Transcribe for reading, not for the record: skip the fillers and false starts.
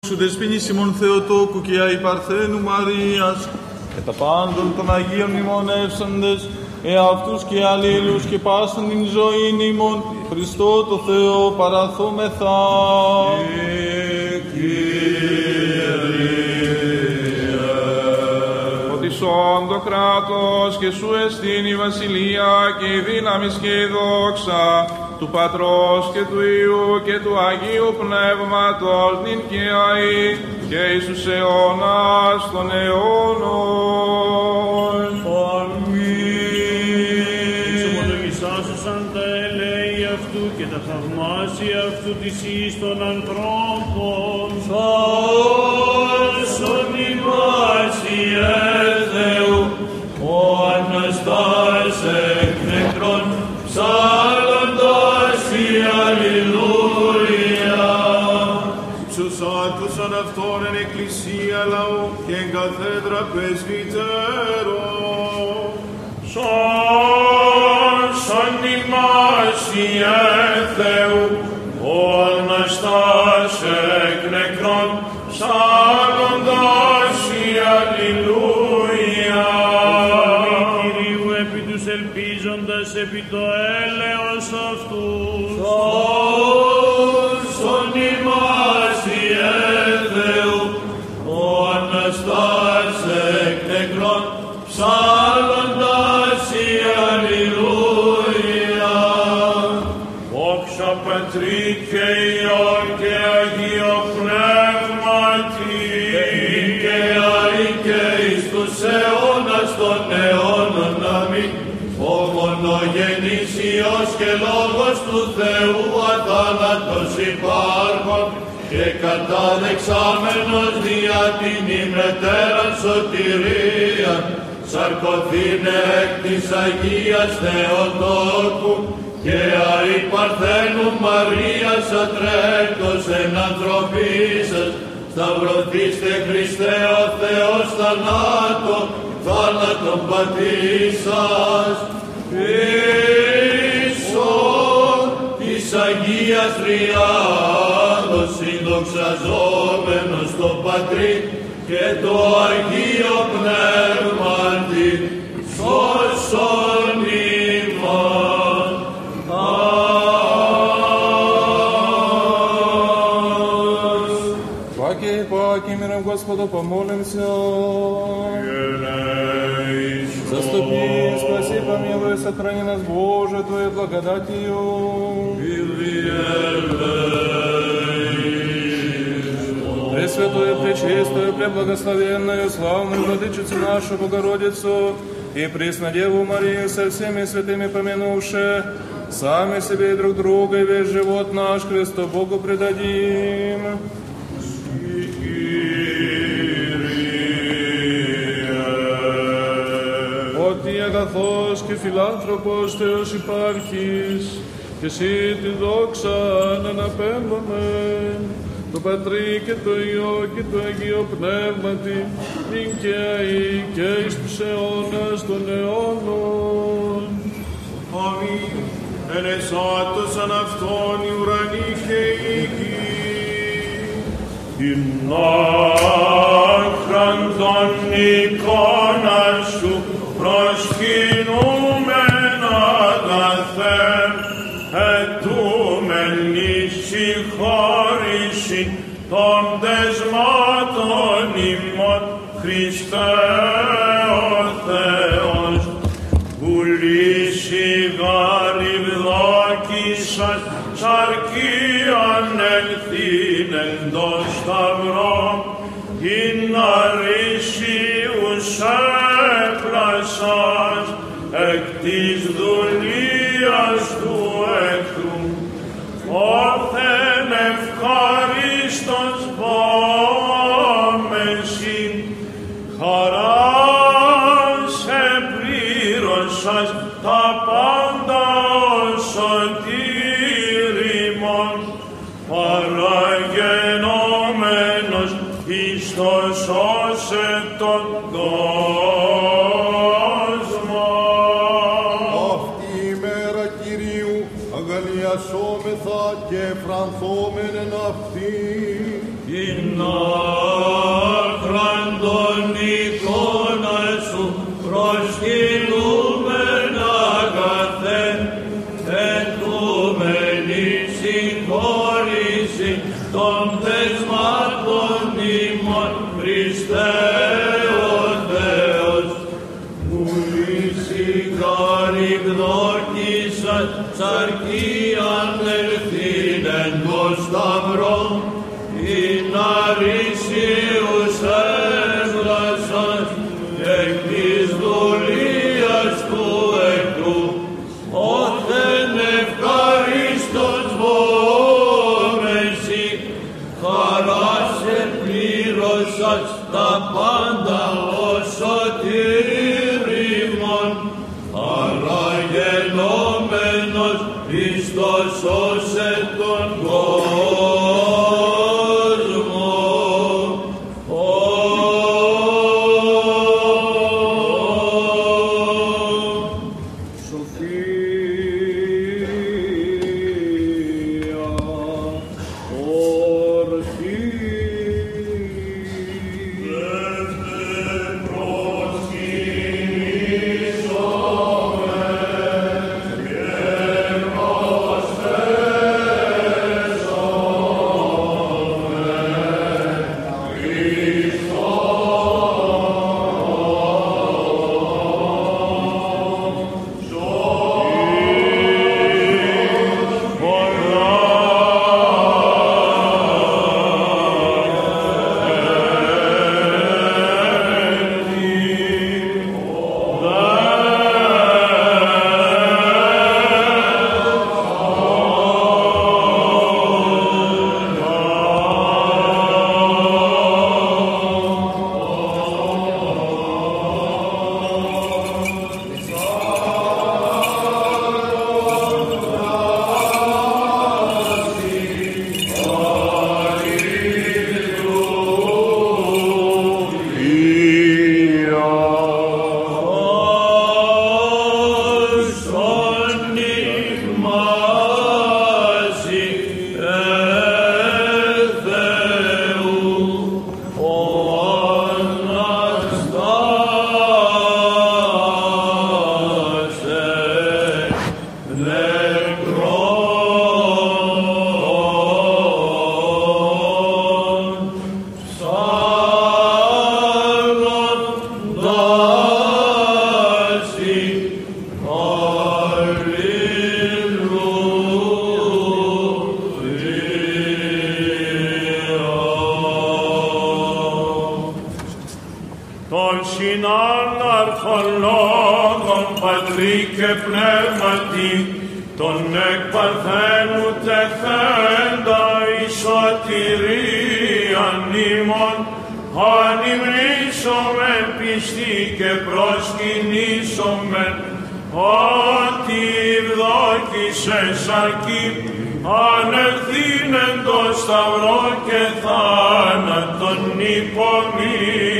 Σου δεσποινής ημών Θεοτόκου και αη Παρθένου Μαρίας, και τα πάντων των Αγίων μνημονεύσαντες, εαυτούς και αλλήλους και πάσαν την ζωήν ημών, Χριστό το Θεό παραθόμεθα. Οδησόν το κράτος και σου εστίν η βασιλεία και η δύναμις και η δόξα του Πατρός και του Υιού και του Αγίου Πνεύματος νυν και αεί και εις τους αιώνας των αιώνων. Αμήν. Εξομολογησάσουσαν τα ελέη αυτού και τα θαυμάσια αυτού της εις των ανθρώπων. Σώσον ημάς Ιε Θεού, ο Αναστάς εκ νεκρών, ψάλλοντας η Αλληλούια. Ψωσάτουσαν αυτόν εν εκκλησία λαού και εν καθέδρα πρεσβυτέρων. Σώσον ημάς Ιε Θεού, ο Αναστάς εκ νεκρών, ψάλλοντας η Αλληλούια. Κυρίου επί τους ελπίζοντας επί το έλεος αυτού. Σώσον ημάς Ιε Θεού, ο Αναστάς εκ νεκρών, ψάλλοντας η Αλληλούια. Δόξα Πατρί και Υιό και Αγίο Πνεύματι, και αεί και εις τους αιώνας των αιώνων. Αμήν. Ο μονογενής Υιός και Λόγος του Θεού αθάνατος υπάρχων και καταδεξάμενος δια την ημετέραν σωτηρίαν, σαρκωθήνε εκ της Αγίας Θεοτόκου και αη Παρθένου Μαρίας ατρέκτος εν ανθρωπίσας, σταυρωθήστε Χριστέ ο Θεός θάνατον πατήσας, ίσον της Αγίας Τριάδος συνδοξαζόμενος το Πατρί και το Αγίο Πνεύματι, σώσον ημάς. Паки миром Господу помолимся. Заступи, спаси, помилуй, сохрани нас, Боже, Твоей благодатью. Пресвятую, пречистую, преблагословенную, славную Владычицу нашу Богородицу и Преснодеву Марию со всеми святыми помянувши, сами себе и друг друга и весь живот наш Христу Богу предадим. Ότι αγαθός και φιλάνθρωπος Θεός υπάρχεις, και εσύ τη δόξα να αναπέμπουμε, το Πατρί και το Υιό και το Αγίο Πνεύματι, νυν και αεί και εις τους αιώνας των αιώνων. Αμήν. Ενεσάτωσαν αυτόν οι ουρανοί και η γη. Την άχραν των εικόνα σου προσκυνούμεν αγαθέν, ετούμεν εις συγχώρηση των δεσμάτων ημών, Χριστέ ο Θεός, πουλήσει γαρυβδόκησας σαρκίαν ελθύνεν το σταυρό, ειν αρίσιους έπλασας εκ της δουλείας του εχθρού, όθεν ευχαριστός πόμεσιν, χαράς επλήρωσας τα πάντα ως σωτήριμον, παραγενόμενος εις το σώσε τον κόσμο. Αυτή η μέρα Κυρίου αγαλιασόμεθα και φρανθόμεν εν αυτή. Inna Χριστέ ο Θεός, που εις καρυγδόκησας σαρκίαν ελθύνεν το σταυρό, ειν αρίσιους έσλασας εκ της δουλείας του εκτού, όθεν ευχαριστός βόμεση, χαράς επλήρωσας τα πάντα ως σωτήριμον, άρα γενόμενος Χριστός σώσε τον κόσμο. Τον συνάν αρχολόγων Πατρί και Πνεύματι, τον εκ Παρθένου τεχθέντα εις σωτηρίαν ημών, ανυμνήσομεν πιστοί και προσκυνήσομεν, ότι ευδόκησες αρκεί, ανεχθήνεν το σταυρό και θάνατον υπομείνει.